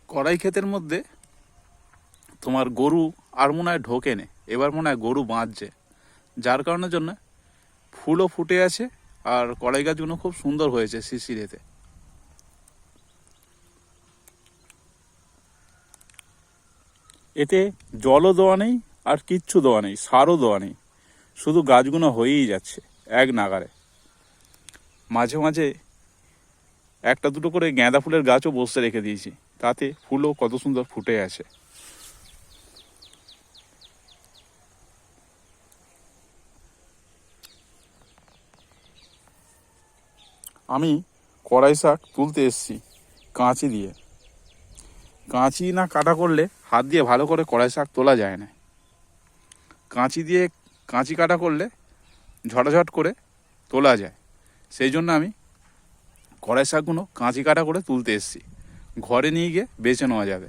কড়াই ক্ষেতের মধ্যে তোমার গরু আর মনে হয় ঢোকে নে, এবার মনে হয় গরু বাঁধছে, যার কারণের জন্য ফুলও ফুটে আছে আর কড়াই গাছগুলো খুব সুন্দর হয়েছে শিশিরেতে। এতে জলও দেওয়া নেই আর কিচ্ছু দেওয়া নেই, সারও দেওয়া নেই, শুধু গাছগুলো হয়েই যাচ্ছে এক নাগারে। মাঝে মাঝে একটা দুটো করে গাঁদা ফুলের গাছও বসে রেখে দিয়েছি, তাতে ফুলও কত সুন্দর ফুটে আছে। আমি কড়াই শাক তুলতে এসেছি কাঁচি দিয়ে। কাঁচি না কাটা করলে হাত দিয়ে ভালো করে কড়াই শাক তোলা যায় না। কাঁচি কাটা করলে ঝটাঝট করে তোলা যায়, সেই জন্য আমি কড়াই শাকগুলো কাঁচি কাটা করে তুলতে এসেছি, ঘরে নিয়ে গিয়ে বেছে নেওয়া যাবে।